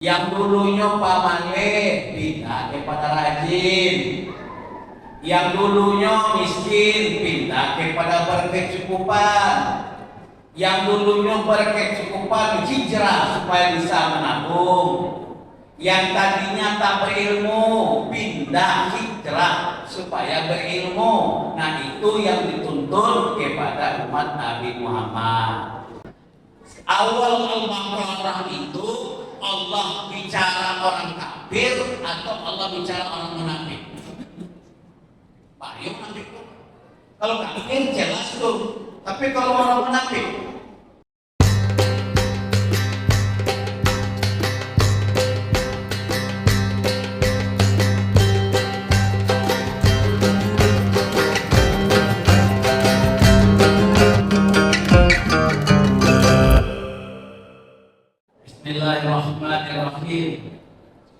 Yang dulunya pamane pindah kepada rajin. Yang dulunya miskin pindah kepada berkecukupan. Yang dulunya berkecukupan hijrah supaya bisa menabung. Yang tadinya tak berilmu pindah hijrah supaya berilmu. Nah, itu yang dituntut kepada umat Nabi Muhammad. Awal Al-Baqarah itu Allah bicara orang kafir atau Allah bicara orang munafik? Payung munafik tuh. Kalau kafir jelas tuh, tapi kalau orang munafik Bismillahirrahmanirrahim.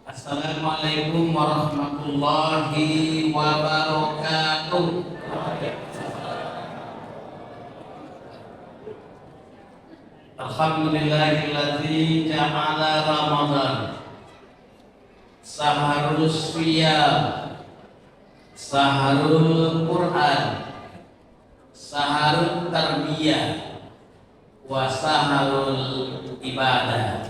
Assalamualaikum warahmatullahi wabarakatuh. Alhamdulillahilladzi ja'ala Ramadan sahrul shiyam, sahrul Quran, sahrul tarbiyah, wa sahrul ibadah.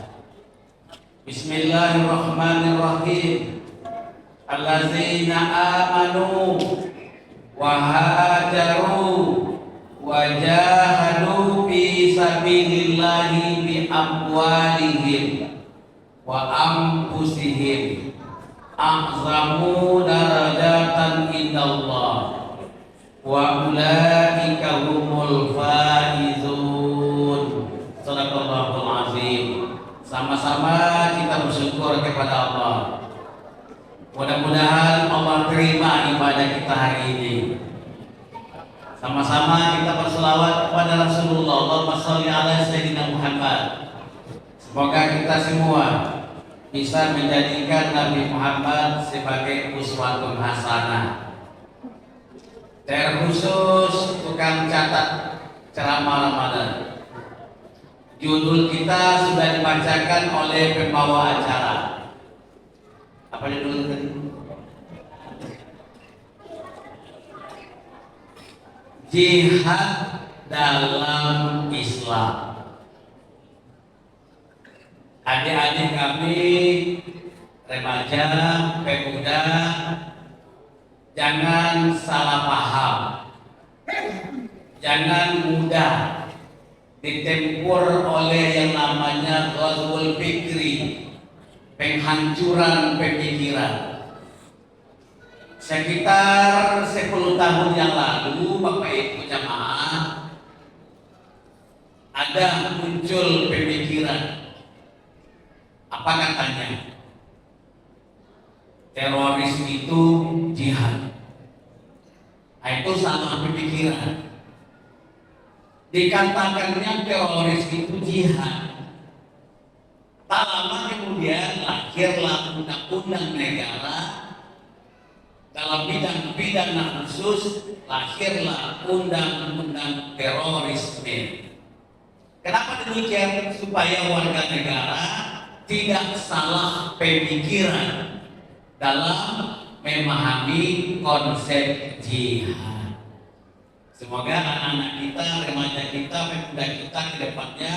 Bismillahirrahmanirrahim. Allazina amanu wa hajaru wa jahadu fi sabilillahi bi amwalihim wa anfusihim a'zamu darajatan indallah wa ulaika humul faizun. Shadaqallahul azim. Sama-sama kita bersyukur kepada Allah. Mudah-mudahan Allah terima ibadah kita hari ini. Sama-sama kita berselawat kepada Rasulullah. Allahumma sholli ala sayyidina Muhammad. Semoga kita semua bisa menjadikan Nabi Muhammad sebagai uswatun hasanah. Terkhusus tukang catat ceramah Ramadan. Judul kita sudah dibacakan oleh pembawa acara. Apa judul tadi? Jihad dalam Islam. Adik-adik kami, remaja, pemuda, jangan salah paham. Jangan mudah ditempur oleh yang namanya ghazwul fikri, penghancuran pemikiran. Sekitar 10 tahun yang lalu, Bapak Ibu jamaah, ada muncul pemikiran. Apa katanya? Teroris itu jihad. Nah, itu salah pemikiran. Dikatakannya teroris itu jihad. Tak lama kemudian lahirlah undang-undang negara dalam bidang pidana khusus, lahirlah undang-undang terorisme. Kenapa demikian? Supaya warga negara tidak salah pemikiran dalam memahami konsep jihad. Semoga anak-anak kita, remaja kita, pemuda kita ke depannya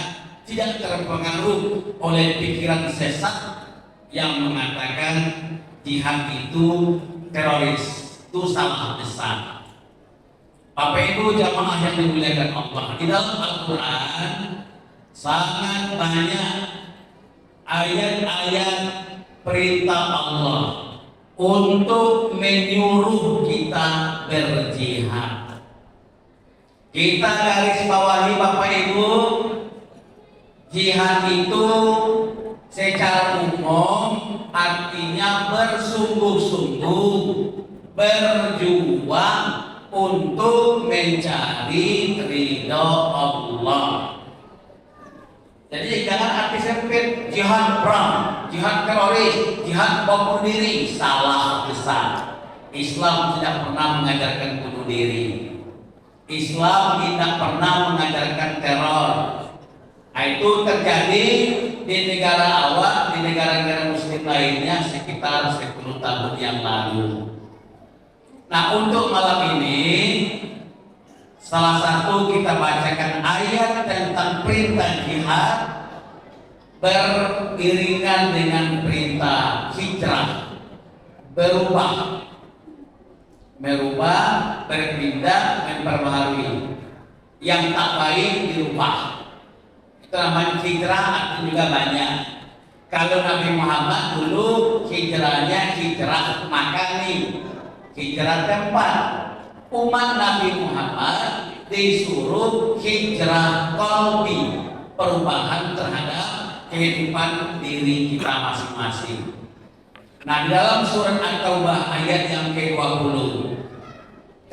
tidak terpengaruh oleh pikiran sesat yang mengatakan jihad itu teroris, itu salah besar. Bapak Ibu jamaah yang dimuliakan Allah, di dalam Al-Quran sangat banyak ayat-ayat perintah Allah untuk menyuruh kita berjihad. Kita garis bawahi Bapak Ibu, jihad itu secara umum artinya bersungguh-sungguh berjuang untuk mencari ridho Allah. Jadi jangan arti sempit jihad perang, jihad teroris, jihad bom bunuh diri, salah besar. Islam tidak pernah mengajarkan bunuh diri. Islam tidak pernah mengajarkan teror. Nah, itu terjadi di negara awal, di negara-negara muslim lainnya sekitar 10 tahun yang lalu. Nah, untuk malam ini salah satu kita bacakan ayat tentang perintah jihad beriringan dengan perintah hijrah, merubah, berpindah, memperbaharui. Yang tak baik dirubah. Itu namanya hijrah, artinya juga banyak. Kalau Nabi Muhammad dulu hijrahnya hijrah makani, hijrah tempat. Umat Nabi Muhammad disuruh hijrah qalbi, perubahan terhadap kehidupan diri kita masing-masing. Nah, di dalam surat At-Taubah ayat yang ke-20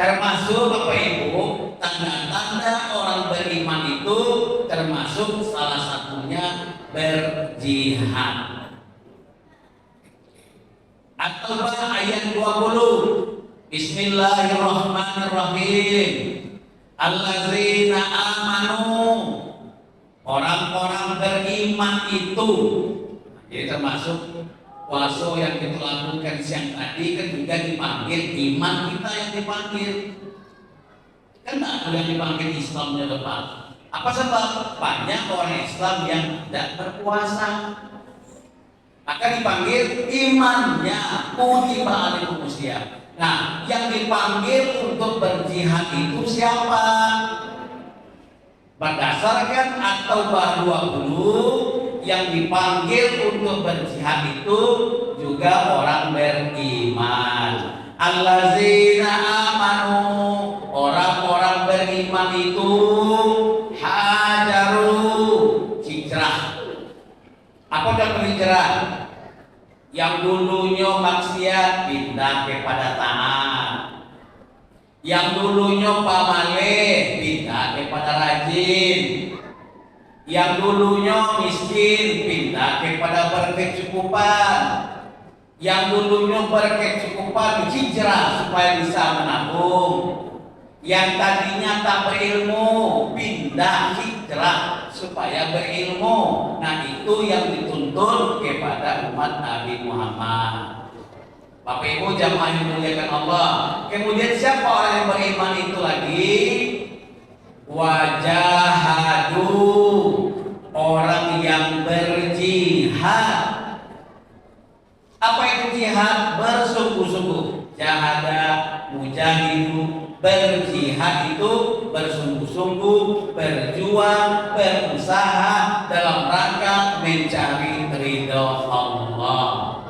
termasuk Bapak Ibu tanda-tanda orang beriman itu termasuk salah satunya berjihad. At-Taubah ayat 20. Bismillahirrahmanirrahim. Allazina amanu, orang-orang beriman itu. Jadi termasuk puasa yang kita lakukan siang tadi kan juga dipanggil iman kita yang dipanggil. Kan tak ada yang dipanggil Islamnya depan. Apa sebab? Banyak orang Islam yang tidak berpuasa. Maka dipanggil imannya kutiba alaikumusiyam. Nah, yang dipanggil untuk berjihad itu siapa? Berdasarkan At-Taubah 20, yang dipanggil untuk berjihad itu juga orang beriman. Allazina amanu, orang-orang beriman itu hajaru, hijrah. Apa yang berhijrah? Yang dulunya maksiat pindah kepada taat. Yang dulunya pamale pindah kepada rajin. Yang dulunya miskin pindah kepada berkecukupan. Yang dulunya berkecukupan hijrah supaya bisa menabung. Yang tadinya tak berilmu pindah hijrah supaya berilmu. Nah, itu yang dituntut kepada umat Nabi Muhammad. Bapak Ibu jamaah yang dimuliakan Allah. Kemudian siapa orang yang beriman itu lagi? Wajahadu, orang yang berjihad. Apa itu jihad? Bersungguh-sungguh. Jahada, mujahidu, berjihad itu bersungguh-sungguh, berjuang, berusaha dalam rangka mencari ridho Allah.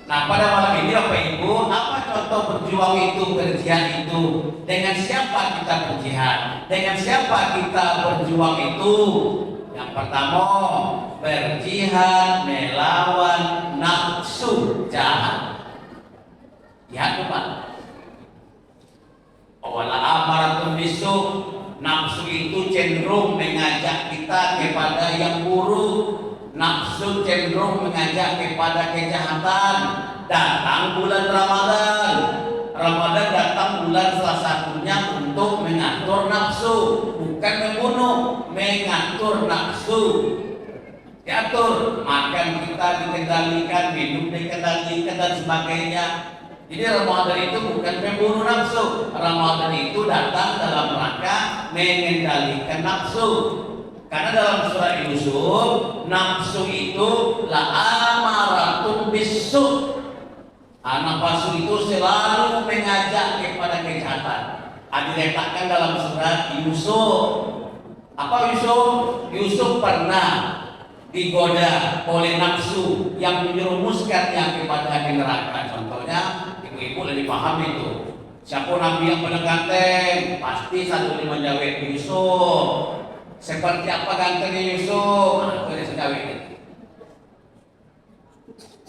Nah, pada malam ini Bapak Ibu, apa contoh berjuang itu, berjihad itu? Dengan siapa kita berjihad? Dengan siapa kita berjuang itu? Yang pertama, berjihad melawan nafsu jahat. Jihad apa? Wala amaratun bisu, nafsu itu cenderung mengajak kita kepada yang buruk. Nafsu cenderung mengajak kepada kejahatan. Datang bulan Ramadan. Ramadan datang bulan salah satunya untuk mengatur nafsu, bukan membunuh, mengatur nafsu. Diatur, makan kita dikendalikan, minum dikendalikan dan sebagainya. Jadi Ramadan itu bukan membunuh nafsu. Ramadan itu datang dalam rangka mengendalikan nafsu. Karena dalam surah Yusuf, nafsu itu la amaratun bisu. Nafsu itu selalu mengajak kepada kejahatan. Diletakkan dalam surat Yusuf. Apa Yusuf? Yusuf pernah digoda oleh nafsu yang menyerumuskannya kepada neraka. Contohnya, ibu-ibu lebih paham itu. Siapa nabi yang pada ganteng? Pasti satu lima jawab Yusuf. Seperti apa gantengnya Yusuf? Itu dia sejawab.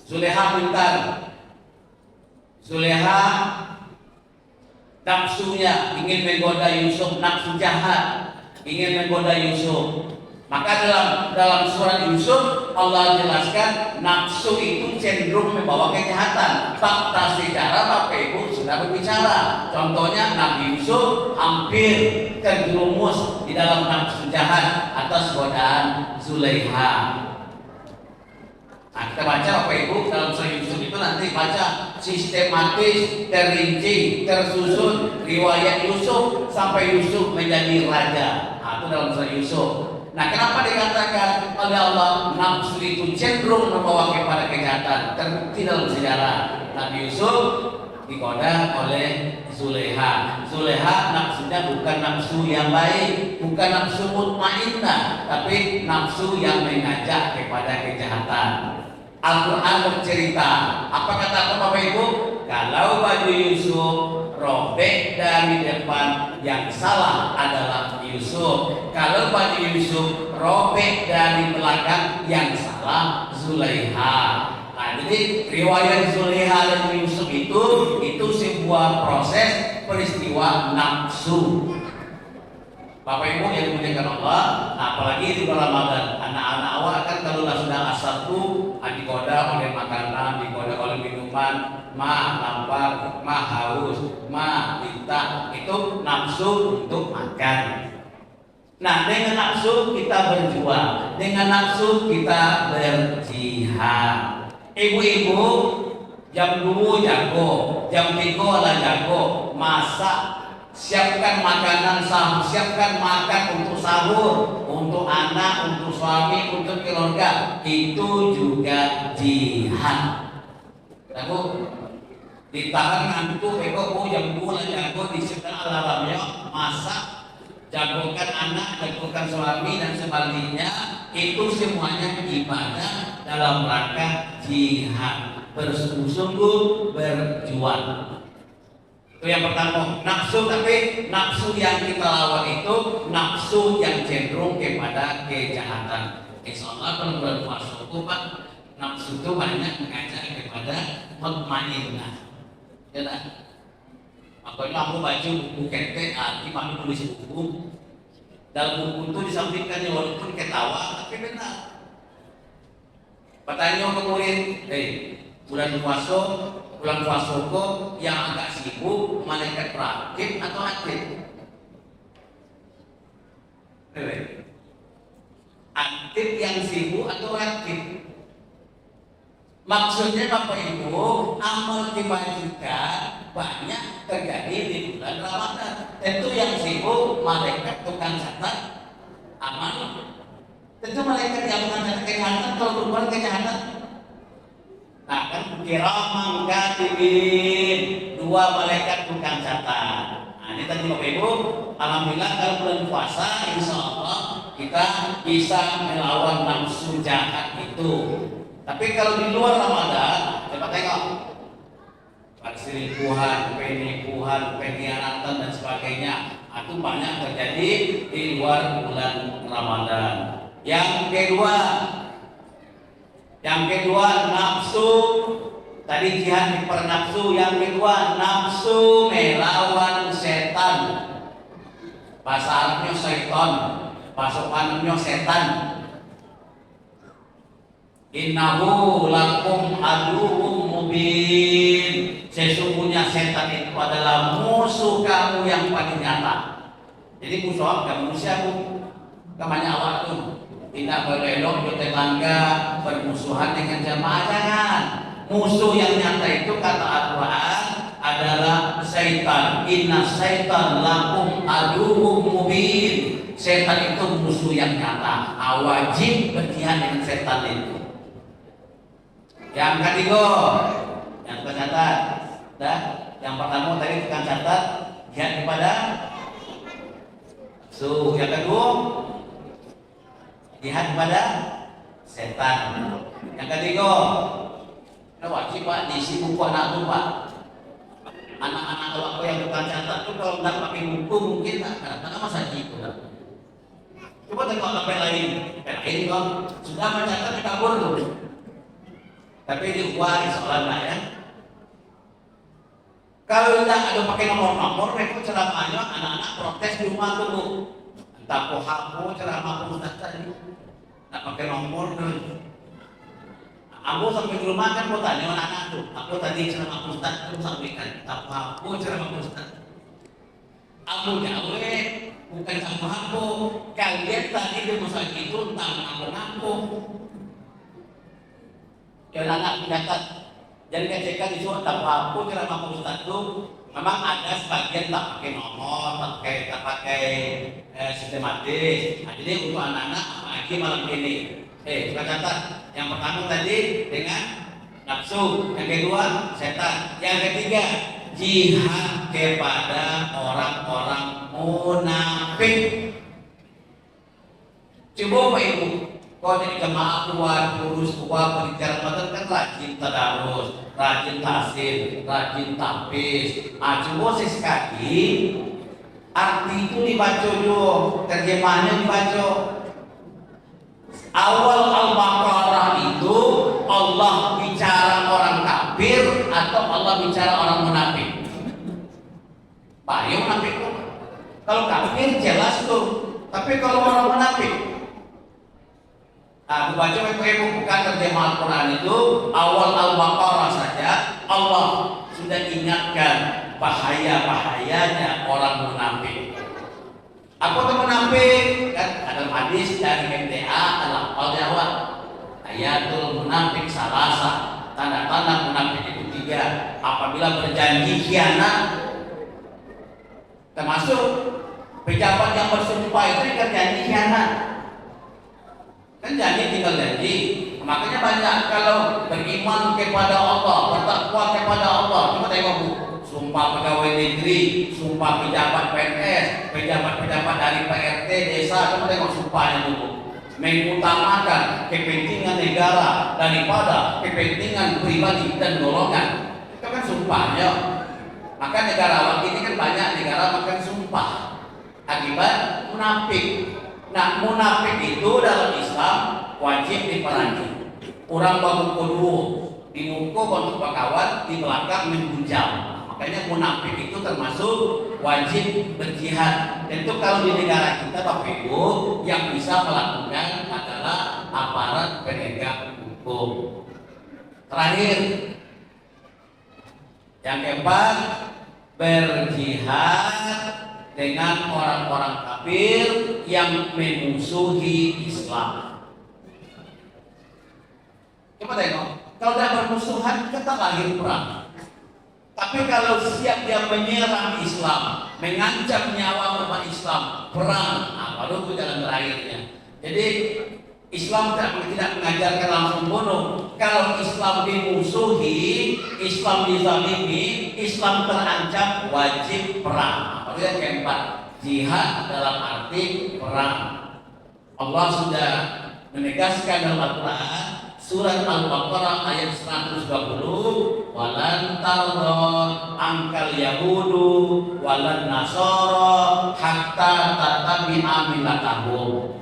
Zuleha pintar. Zuleha nafsunya ingin menggoda Yusuf, nafsu jahat ingin menggoda Yusuf. Maka dalam surat Yusuf Allah jelaskan nafsu itu cenderung membawa kejahatan. Fakta sejarah Bapak Ibu sudah berbicara. Contohnya Nabi Yusuf hampir terjerumus di dalam nafsu jahat atas godaan Zulaiha. Nah, kita baca Bapak Ibu dalam surah Yusuf itu nanti baca sistematis, terinci, tersusun riwayat Yusuf sampai Yusuf menjadi raja. Nah, itu dalam surah Yusuf. Nah, kenapa dikatakan oleh Allah nafsu itu cenderung membawa kepada kejahatan? Terbukti dalam sejarah Nabi Yusuf digoda oleh Zulaiha. Zulaiha nafsunya bukan nafsu yang baik, bukan nafsu mutmainnah, tapi nafsu yang mengajak kepada kejahatan. Al-Quran bercerita, apa kata Bapak Ibu? Kalau baju Yusuf robek dari depan, yang salah adalah Yusuf. Kalau baju Yusuf robek dari belakang, yang salah Zulaiha. Nah, jadi riwayat Zulaiha dan Yusuf itu sebuah proses peristiwa nafsu. Bapak Ibu yang dimuliakan Allah, nah, apalagi di bulan Ramadan, anak-anak awal kan kalau sudah asar tuh digoda oleh makanan, digoda oleh minuman, lapar, haus, minta, itu nafsu untuk makan. Nah, dengan nafsu kita berjuang, dengan nafsu kita berjihad. Ibu-ibu jam 2 jago, jam 3 lah jago, masak. Siapkan makanan, siapkan makan untuk sahur, untuk anak, untuk suami, untuk keluarga. Itu juga jihad. Aku ditahan ngantuk, aku jam 2 jago, disiapkan alarmnya, masak, jagokan anak, jagokan suami dan sebaliknya. Itu semuanya ibadah dalam rangka jihad, bersungguh-sungguh berjuang. Itu yang pertama, nafsu, tapi nafsu yang kita lawan itu nafsu yang cenderung kepada kejahatan. Insya Allah kalau bulan puasa itu Pak, nafsu itu banyak mengajak kepada mutmainnah. Ya tak? Makanya aku baca buku kente, gimana tulis buku. Dalam buku itu disampaikan walaupun ketawa, tapi benar. Pertanyaan ke murid, bulan puasa kok yang agak sibuk malaikat rakib atau atid? Atid yang sibuk atau rakib? Maksudnya Bapak Ibu, amal kebajikan banyak terjadi di bulan Ramadan. Tentu yang sibuk malaikat tukang catat amal. Tentu malaikat yang tukang catat kejahatan kalau berbuat kejahatan. Nah, kan kiraman katibin, 2 malaikat tukang catat. Nah, ini tadi Bapak Ibu, alhamdulillah kalau bulan puasa insya Allah kita bisa melawan nafsu jahat itu. Tapi kalau di luar Ramadan, coba tengok perselingkuhan, penipuan, pengkhianatan dan sebagainya, itu banyak terjadi di luar bulan Ramadan. Yang kedua nafsu. Tadi jihad bernafsu. Yang kedua nafsu melawan setan. Bahasa Arabnya syaitan, bahasa Panamnya setan. Innahu lakum aduwwum mubin. Sesungguhnya setan itu adalah musuh kamu yang paling nyata. Jadi musuh kamu manusia kamanya awak tuh. Tidak berelok di tetangga, bermusuhan dengan jamaah, jangan. Musuh yang nyata itu kata Al-Quran adalah syaitan. Inna syaitan lakum aduwwum mubin. Setan itu musuh yang nyata. Wajib berjihad dengan setan itu. Yang ketiga, yang tercatat, yang pertama tadi tukang catat, jihad kepada yang kedua jihad kepada setan. Yang ketiga, wajib Pak diisi buku anak itu Pak. Anak-anak kalau yang tukang catat itu kalau nggak pakai buku mungkin kadang-kadang masa gitu. Coba tengok apa lain kok sudah mencatat kabur tuh. Tapi di luar insya ya. Kalau tidak ada pakai nomor-nomor, mereka ceramahnya anak-anak protes di rumah tuh. tapo hapo ceramah Ustaz tadi nak pakai nomor tuh. Aku sampai di rumah kan mau tanya anak-anak tuh, aku tadi ceramah Ustaz terus sampaikan tapo hapo ceramah Ustaz. Aku gawe bukan tapo hapo, kalian tadi di masa itu tentang ngapo-ngapo. Kalau anak mencatat, jadi ngecekkan di suatu tapo hapo ceramah Ustaz tuh. Memang ada sebagian tak pakai nomor, tak pakai sistematis. Nah, jadi untuk anak-anak apalagi malam ini. Kita catat. Yang pertama tadi dengan nafsu, yang kedua setan, yang ketiga jihad kepada orang-orang munafik. Coba Pak Ibu, kalau jadi jemaah kuat, kurus kuat, berbicara Ramadan kan rajin tadarus, rajin tasir, rajin tapis. Coba sekali arti itu dibaca dulu, terjemahannya dibaca. Awal Al-Baqarah itu Allah bicara orang kafir atau Allah bicara orang munafik? Pak, ya munafik tuh. Kalau kafir jelas tuh, tapi kalau orang munafik, aku baca ibu bukan terjemah Al-Quran itu awal Al-Baqarah saja Allah sudah ingatkan bahaya-bahayanya orang munafik. Apa itu munafik? Kan ada hadis dari MTA Al-Jawab. Ayatul munafik salasa. Tanda-tanda munafik itu 3. Apabila berjanji khianat, termasuk pejabat yang bersumpah itu kan janji khianat. Kan janji tinggal janji. Makanya banyak kalau beriman kepada Allah, bertakwa kepada Allah. Cuma tengok Bu, sumpah pegawai negeri, sumpah pejabat PNS, pejabat-pejabat dari PRT desa, cuma tengok sumpahnya dulu. Mengutamakan kepentingan negara daripada kepentingan pribadi dan golongan. Itu kan sumpahnya. Maka negarawan ini kan banyak negara makan sumpah akibat munafik. Nah, munafik itu dalam Islam wajib diperangi. Orang bangun kedua di muka untuk kawan, di belakang menghujam. Makanya munafik itu termasuk wajib berjihad. Tentu kalau di negara kita Bapak Ibu yang bisa melakukan adalah aparat penegak hukum. Terakhir, yang keempat, berjihad dengan orang-orang kafir yang memusuhi Islam. Coba tengok, kalau tidak bermusuhan kita lahir perang. Tapi kalau siap dia menyerang Islam, mengancam nyawa umat Islam, perang, baru itu jalan terakhirnya. Jadi Islam tidak mengajarkan langsung bunuh. Kalau Islam dimusuhi, Islam dizalimi, Islam terancam, wajib perang. Itu yang keempat, jihad dalam arti perang. Allah sudah menegaskan dalam Al-Quran surat Al-Baqarah ayat 120, walan tarda angkal yahudu walan nasara hatta tatabi'a millatahum.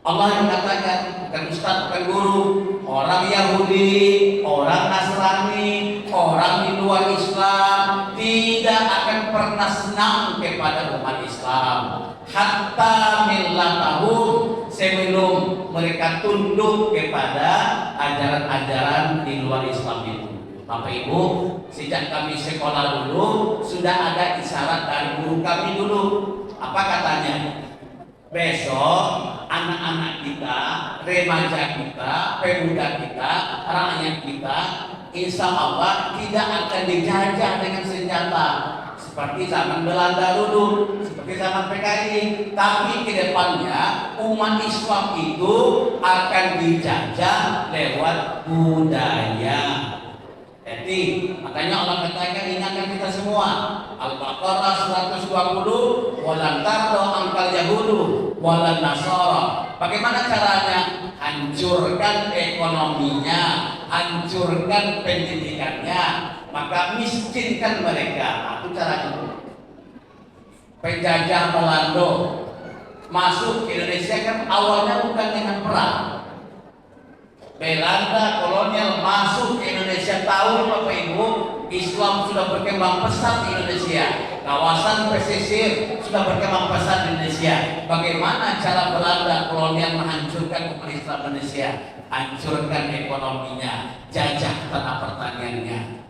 Allah yang mengatakan, bukan ustaz, bukan guru, orang Yahudi, orang Nasrani, orang di luar Islam tidak akan pernah senang kepada umat Islam. Hatta millatahum, sebelum mereka tunduk kepada ajaran-ajaran di luar Islam itu. Bapak Ibu, sejak kami sekolah dulu sudah ada isyarat dari guru kami dulu. Apa katanya? Besok anak-anak kita, remaja kita, pemuda kita, rakyat kita, insya Allah tidak akan dijajah dengan senjata seperti zaman Belanda dulu, seperti zaman PKI. Tapi ke depannya umat Islam itu akan dijajah lewat budaya. Jadi makanya Allah katakan, ingatkan kita semua, Al-Baqarah 120, walan tarda angkal yahudu walan nasara. Bagaimana caranya? Hancurkan ekonominya, hancurkan pendidikannya, maka miskinkan mereka. Itu caranya. Penjajah Belanda masuk ke Indonesia kan awalnya bukan dengan perang. Belanda kolonial masuk ke Indonesia, tahu Bapak Ibu, Islam sudah berkembang pesat di Indonesia. Kawasan pesisir sudah berkembang pesat di Indonesia. Bagaimana cara Belanda kolonial menghancurkan umat Islam Indonesia? Hancurkan ekonominya, jajah tanah pertaniannya.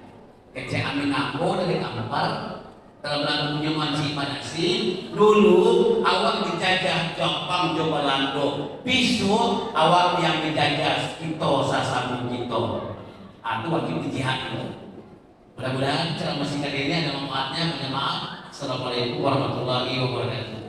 Kecil Amin Ambo dari Ampar dalam lagunya Manci Manasi dulu awal dijajah Jepang Jawa Belanda, bisu awal yang dijajah kita sasamu kita. Aku wajib dijihad itu. Mudah-mudahan ceramah singkat ini ada manfaatnya. Mohon maaf. Assalamualaikum warahmatullahi wabarakatuh.